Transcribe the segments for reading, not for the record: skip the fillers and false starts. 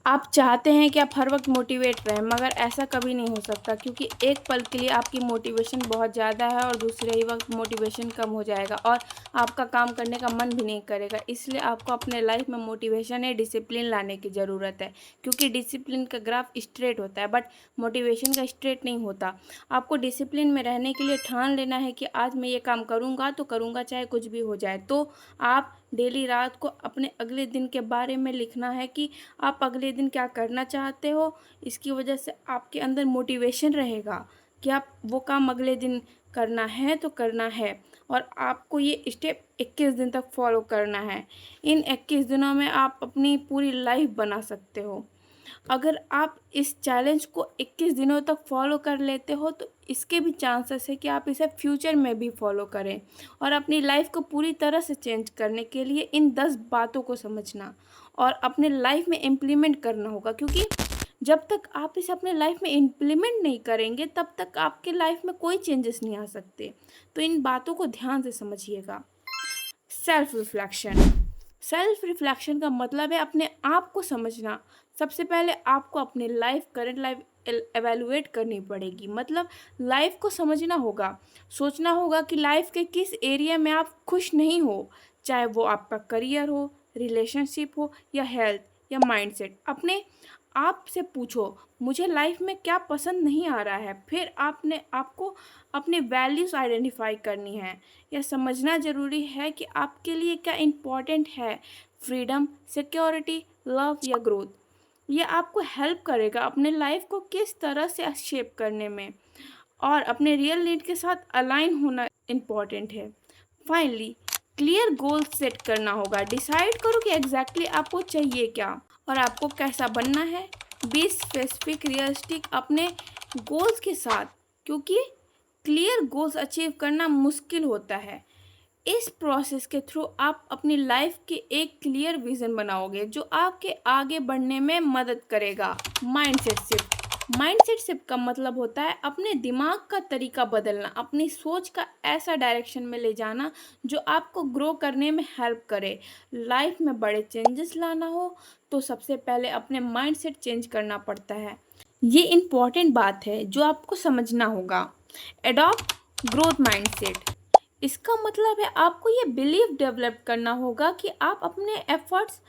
आप चाहते हैं कि आप हर वक्त मोटिवेट रहें, मगर ऐसा कभी नहीं हो सकता, क्योंकि एक पल के लिए आपकी मोटिवेशन बहुत ज़्यादा है और दूसरे ही वक्त मोटिवेशन कम हो जाएगा और आपका काम करने का मन भी नहीं करेगा। इसलिए आपको अपने लाइफ में मोटिवेशन या डिसिप्लिन लाने की ज़रूरत है, क्योंकि डिसिप्लिन का ग्राफ स्ट्रेट होता है बट मोटिवेशन का स्ट्रेट नहीं होता। आपको डिसिप्लिन में रहने के लिए ठान लेना है कि आज मैं ये काम करूँगा तो करूँगा, चाहे कुछ भी हो जाए। तो आप डेली रात को अपने अगले दिन के बारे में लिखना है कि आप अगले दिन क्या करना चाहते हो। इसकी वजह से आपके अंदर मोटिवेशन रहेगा कि आप वो काम अगले दिन करना है तो करना है, और आपको ये स्टेप 21 दिन तक फॉलो करना है। इन 21 दिनों में आप अपनी पूरी लाइफ बना सकते हो। अगर आप इस चैलेंज को 21 दिनों तक फॉलो कर लेते हो तो इसके भी चांसेस है कि आप इसे फ्यूचर में भी फॉलो करें, और अपनी लाइफ को पूरी तरह से चेंज करने के लिए इन 10 बातों को समझना और अपने लाइफ में इम्प्लीमेंट करना होगा, क्योंकि जब तक आप इसे अपने लाइफ में इम्प्लीमेंट नहीं करेंगे तब तक आपके लाइफ में कोई चेंजेस नहीं आ सकते। तो इन बातों को ध्यान से समझिएगा। Self reflection. सेल्फ रिफ्लेक्शन का मतलब है अपने आप को समझना। सबसे पहले आपको अपनी लाइफ, करंट लाइफ एवेलुएट करनी पड़ेगी, मतलब लाइफ को समझना होगा। सोचना होगा कि लाइफ के किस एरिया में आप खुश नहीं हो, चाहे वो आपका करियर हो, रिलेशनशिप हो या हेल्थ या माइंडसेट। अपने आप से पूछो, मुझे लाइफ में क्या पसंद नहीं आ रहा है। फिर आपको अपने वैल्यूज़ आइडेंटिफाई करनी है। यह समझना ज़रूरी है कि आपके लिए क्या इम्पोर्टेंट है, फ्रीडम, सिक्योरिटी, लव या ग्रोथ। ये आपको हेल्प करेगा अपने लाइफ को किस तरह से शेप करने में, और अपने रियल नीड के साथ अलाइन होना इम्पॉर्टेंट है। फाइनली, क्लियर गोल सेट करना होगा। डिसाइड करो कि एग्जैक्टली आपको चाहिए क्या और आपको कैसा बनना है। बी स्पेसिफिक, रियलिस्टिक अपने गोल्स के साथ, क्योंकि क्लियर गोल्स अचीव करना मुश्किल होता है। इस प्रोसेस के थ्रू आप अपनी लाइफ के एक क्लियर विजन बनाओगे जो आपके आगे बढ़ने में मदद करेगा। Mindset shift. माइंडसेट शिफ्ट का मतलब होता है अपने दिमाग का तरीका बदलना, अपनी सोच का ऐसा डायरेक्शन में ले जाना जो आपको ग्रो करने में हेल्प करे। लाइफ में बड़े चेंजेस लाना हो तो सबसे पहले अपने माइंडसेट चेंज करना पड़ता है। ये इम्पॉर्टेंट बात है जो आपको समझना होगा। Adopt growth mindset. इसका मतलब है आपको ये बिलीव डेवलप करना होगा कि आप अपने एफर्ट्स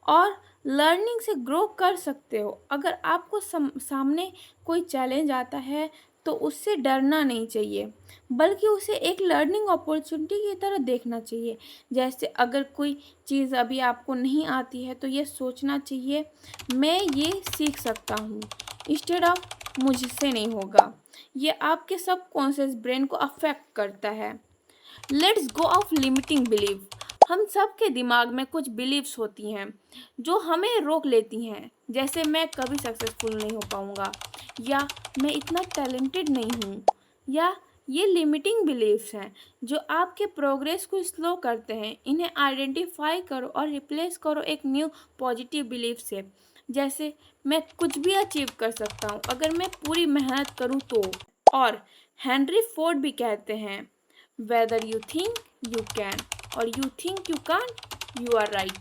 और लर्निंग से ग्रो कर सकते हो। अगर आपको सामने कोई चैलेंज आता है तो उससे डरना नहीं चाहिए, बल्कि उसे एक लर्निंग अपॉर्चुनिटी की तरह देखना चाहिए। जैसे अगर कोई चीज़ अभी आपको नहीं आती है तो ये सोचना चाहिए, मैं ये सीख सकता हूँ, इंस्टेड ऑफ मुझसे नहीं होगा। ये आपके सबकॉन्शियस ब्रेन को अफेक्ट करता है। Let's go of limiting belief. हम सब के दिमाग में कुछ बिलीव्स होती हैं जो हमें रोक लेती हैं, जैसे मैं कभी सक्सेसफुल नहीं हो पाऊंगा, या मैं इतना टैलेंटेड नहीं हूँ, या ये लिमिटिंग बिलीव्स हैं जो आपके प्रोग्रेस को स्लो करते हैं। इन्हें आइडेंटिफाई करो और रिप्लेस करो एक न्यू पॉजिटिव बिलीफ से, जैसे मैं कुछ भी अचीव कर सकता हूँ अगर मैं पूरी मेहनत करूँ तो। और हेनरी फोर्ड भी कहते हैं, whether you think you can or you think you can't, you are right.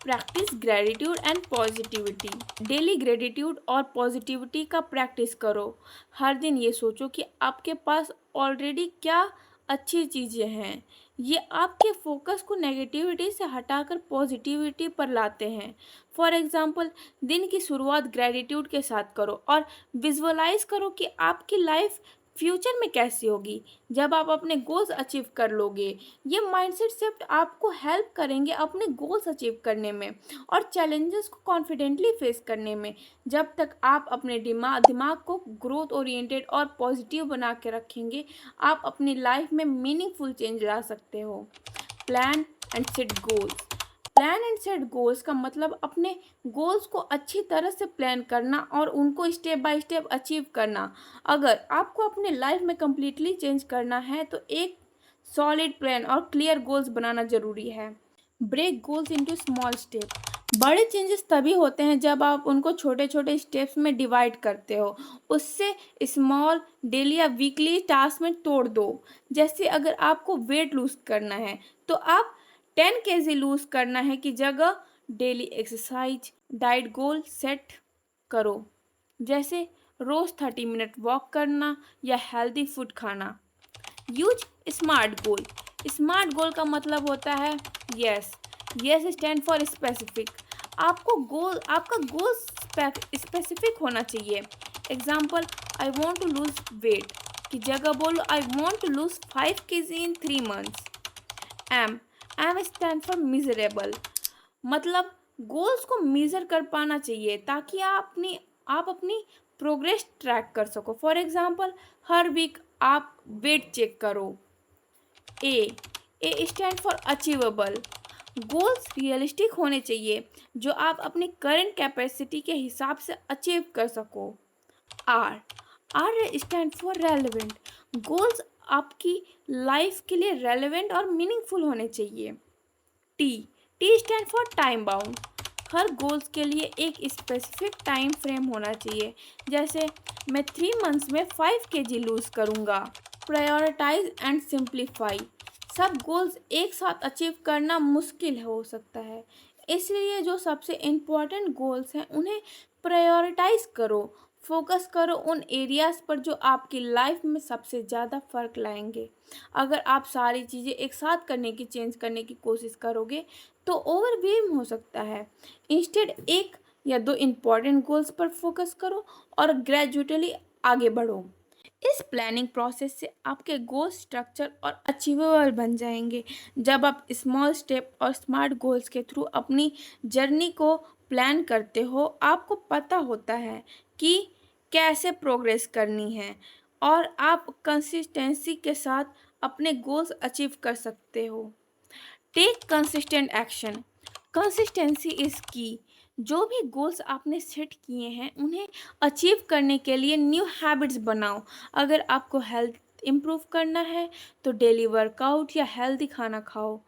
Practice gratitude and positivity. Daily gratitude और पॉजिटिविटी का प्रैक्टिस करो। हर दिन ये सोचो कि आपके पास ऑलरेडी क्या अच्छी चीज़ें हैं। ये आपके फोकस को नेगेटिविटी से हटाकर पॉजिटिविटी पर लाते हैं। फॉर एग्जाम्पल, दिन की शुरुआत ग्रेटिट्यूड के साथ करो और विजुअलाइज करो कि आपकी लाइफ फ्यूचर में कैसी होगी जब आप अपने गोल्स अचीव कर लोगे। ये माइंडसेट शिफ्ट आपको हेल्प करेंगे अपने गोल्स अचीव करने में और चैलेंजेस को कॉन्फिडेंटली फेस करने में। जब तक आप अपने दिमाग को ग्रोथ ओरिएंटेड और पॉजिटिव बना के रखेंगे, आप अपनी लाइफ में मीनिंगफुल चेंज ला सकते हो। Plan and set goals. Plan and set goals का मतलब अपने गोल्स को अच्छी तरह से प्लान करना और उनको स्टेप बाय स्टेप अचीव करना। अगर आपको अपने लाइफ में कम्प्लीटली चेंज करना है तो एक सॉलिड प्लान और क्लियर गोल्स बनाना ज़रूरी है। Break goals into small step. बड़े चेंजेस तभी होते हैं जब आप उनको छोटे छोटे स्टेप्स में डिवाइड करते हो, उससे स्मॉल डेली या वीकली टास्क में तोड़ दो। जैसे अगर आपको वेट लूज करना है तो आप 10 kg लूज करना है की जगह daily exercise, diet goal set करो, जैसे रोज़ 30 मिनट वॉक करना या हेल्दी फूड खाना। Use smart goal. Smart goal का मतलब होता है S. S stand for specific. आपका गोल स्पेसिफिक होना चाहिए। Example, I want to lose weight की जगह बोलो I want to lose 5 kg in 3 months। M M stand for measurable. मतलब गोल्स को मेजर कर पाना चाहिए ताकि आप अपनी प्रोग्रेस ट्रैक कर सको। फॉर एग्जांपल, हर वीक आप वेट चेक करो। A A stand for achievable. Goals realistic होने चाहिए जो आप अपनी करंट कैपेसिटी के हिसाब से अचीव कर सको। R R stand for relevant. Goals आपकी लाइफ के लिए रेलेवेंट और मीनिंगफुल होने चाहिए। T T stand for time bound. हर गोल्स के लिए एक स्पेसिफिक टाइम फ्रेम होना चाहिए, जैसे मैं 3 मंथ्स में 5 kg लूज करूँगा। Prioritise and simplify. सब गोल्स एक साथ अचीव करना मुश्किल हो सकता है, इसलिए जो सबसे इम्पोर्टेंट गोल्स हैं उन्हें प्रायोरिटाइज करो। फोकस करो उन एरियाज़ पर जो आपकी लाइफ में सबसे ज़्यादा फ़र्क लाएंगे। अगर आप सारी चीज़ें एक साथ चेंज करने की कोशिश करोगे तो ओवरवेलम हो सकता है। इंस्टेड एक या दो इम्पॉर्टेंट गोल्स पर फोकस करो और ग्रेजुअली आगे बढ़ो। इस प्लानिंग प्रोसेस से आपके गोल स्ट्रक्चर और अचीवेबल बन जाएंगे। जब आप स्मॉल स्टेप और स्मार्ट गोल्स के थ्रू अपनी जर्नी को प्लान करते हो, आपको पता होता है कि कैसे प्रोग्रेस करनी है और आप कंसिस्टेंसी के साथ अपने गोल्स अचीव कर सकते हो। Take consistent action. Consistency is key. जो भी गोल्स आपने सेट किए हैं उन्हें अचीव करने के लिए न्यू हैबिट्स बनाओ। अगर आपको हेल्थ इम्प्रूव करना है तो डेली वर्कआउट या हेल्दी खाना खाओ।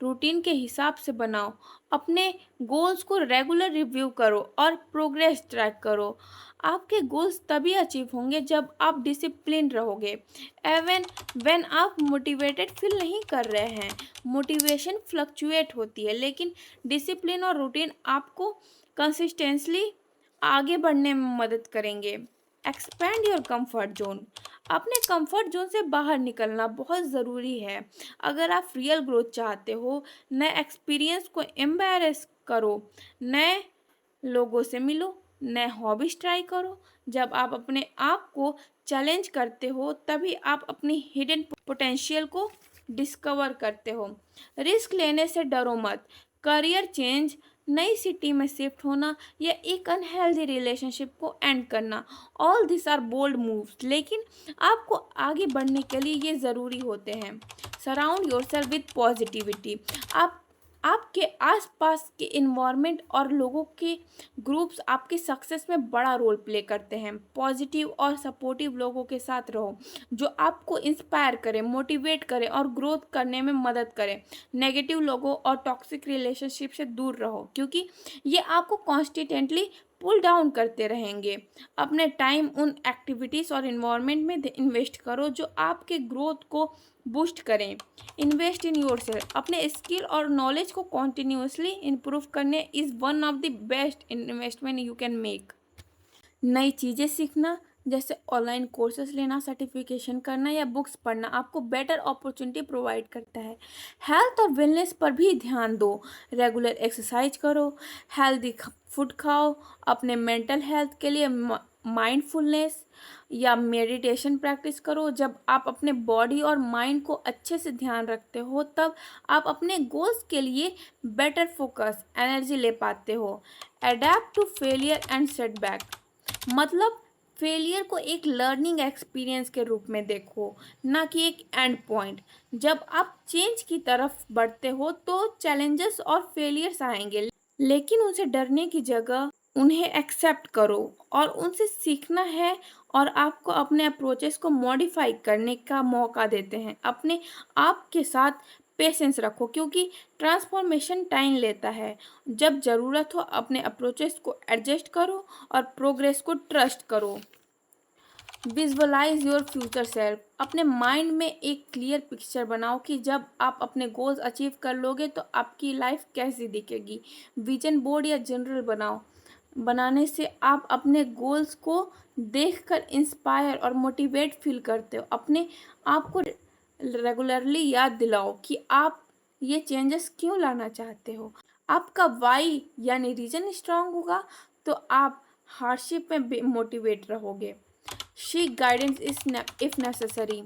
रूटीन के हिसाब से बनाओ। अपने गोल्स को रेगुलर रिव्यू करो और प्रोग्रेस ट्रैक करो। आपके गोल्स तभी अचीव होंगे जब आप डिसिप्लिन रहोगे। एवन व्हेन आप मोटिवेटेड फील नहीं कर रहे हैं। मोटिवेशन फ्लक्चुएट होती है, लेकिन डिसिप्लिन और रूटीन आपको कंसिस्टेंटली आगे बढ़ने में मदद करेंगे। Expand your comfort zone. अपने कंफर्ट जोन से बाहर निकलना बहुत ज़रूरी है। अगर आप रियल ग्रोथ चाहते हो, नए एक्सपीरियंस को एम्बेरस करो, नए लोगों से मिलो, नए हॉबीज ट्राई करो। जब आप अपने आप को चैलेंज करते हो तभी आप अपनी हिडन पोटेंशियल को डिस्कवर करते हो। रिस्क लेने से डरो मत। करियर चेंज, नई सिटी में शिफ्ट होना या एक अनहेल्दी रिलेशनशिप को एंड करना, all this are bold moves, लेकिन आपको आगे बढ़ने के लिए ये ज़रूरी होते हैं। Surround yourself with positivity. आपके आसपास के इन्वायरमेंट और लोगों के ग्रुप्स आपके सक्सेस में बड़ा रोल प्ले करते हैं। पॉजिटिव और सपोर्टिव लोगों के साथ रहो जो आपको इंस्पायर करें, मोटिवेट करें और ग्रोथ करने में मदद करें। नेगेटिव लोगों और टॉक्सिक रिलेशनशिप से दूर रहो क्योंकि ये आपको कॉन्स्टिटेंटली पुल डाउन करते रहेंगे। अपने टाइम उन एक्टिविटीज़ और इन्वायरमेंट में इन्वेस्ट करो जो आपके ग्रोथ को बूस्ट करें। Invest in yourself. अपने स्किल और नॉलेज को कॉन्टिन्यूसली इम्प्रूव करने is one of the best investment you can make. नई चीज़ें सीखना, जैसे ऑनलाइन कोर्सेज लेना, सर्टिफिकेशन करना या बुक्स पढ़ना आपको बेटर अपॉर्चुनिटी प्रोवाइड करता है। हेल्थ और वेलनेस पर भी ध्यान दो। रेगुलर एक्सरसाइज करो, हेल्दी फूड खाओ, अपने मेंटल हेल्थ के लिए माइंडफुलनेस या मेडिटेशन प्रैक्टिस करो। जब आप अपने बॉडी और माइंड को अच्छे से ध्यान रखते हो तब आप अपने गोल्स के लिए बेटर फोकस एनर्जी ले पाते हो। Adapt to failure and setback. मतलब फेलियर को एक लर्निंग एक्सपीरियंस के रूप में देखो, ना कि एक एंड पॉइंट। जब आप चेंज की तरफ बढ़ते हो तो चैलेंजेस और फेलियर्स आएंगे, लेकिन उनसे डरने की जगह उन्हें एक्सेप्ट करो और उनसे सीखना है और आपको अपने अप्रोचेस को मॉडिफाई करने का मौका देते हैं। अपने आप के साथ पेशेंस रखो क्योंकि ट्रांसफॉर्मेशन टाइम लेता है। जब ज़रूरत हो अपने अप्रोचेस को एडजस्ट करो और प्रोग्रेस को ट्रस्ट करो। Visualise your future self. अपने माइंड में एक क्लियर पिक्चर बनाओ कि जब आप अपने गोल्स अचीव कर लोगे तो आपकी लाइफ कैसी दिखेगी। विजन बोर्ड या जनरल बनाओ बनाने से आप अपने गोल्स को देखकर इंस्पायर और मोटिवेट फील करते हो। अपने आप को रेगुलरली याद दिलाओ कि आप ये चेंजेस क्यों लाना चाहते हो। आपका वाई यानी रीज़न स्ट्रांग होगा तो आप हार्डशिप में मोटिवेट रहोगे। Seek guidance if necessary.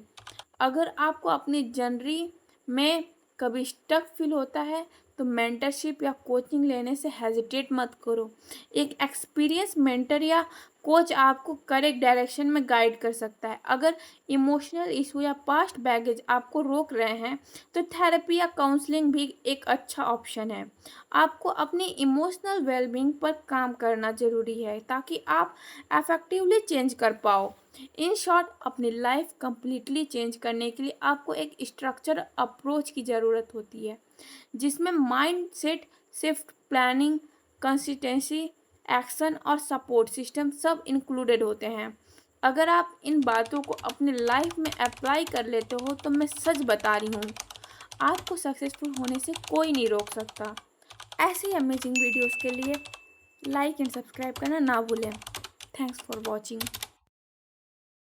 अगर आपको अपनी जर्नी में कभी स्टक फील होता है तो मेंटरशिप या कोचिंग लेने से हेजिटेट मत करो। एक एक्सपीरियंस मेंटर या कोच आपको करेक्ट डायरेक्शन में गाइड कर सकता है। अगर इमोशनल इशू या पास्ट बैगेज आपको रोक रहे हैं तो थेरेपी या काउंसलिंग भी एक अच्छा ऑप्शन है। आपको अपनी इमोशनल वेलबींग पर काम करना ज़रूरी है ताकि आप इफेक्टिवली चेंज कर पाओ। इन शॉर्ट, अपनी लाइफ कंप्लीटली चेंज करने के लिए आपको एक स्ट्रक्चर अप्रोच की ज़रूरत होती है जिसमें mind set shift, planning, consistency, action और सपोर्ट सिस्टम सब इंक्लूडेड होते हैं। अगर आप इन बातों को अपनी लाइफ में अप्लाई कर लेते हो तो मैं सच बता रही हूँ, आपको सक्सेसफुल होने से कोई नहीं रोक सकता। ऐसे ही अमेजिंग वीडियोस के लिए लाइक एंड सब्सक्राइब करना ना भूलें। Thanks for watching.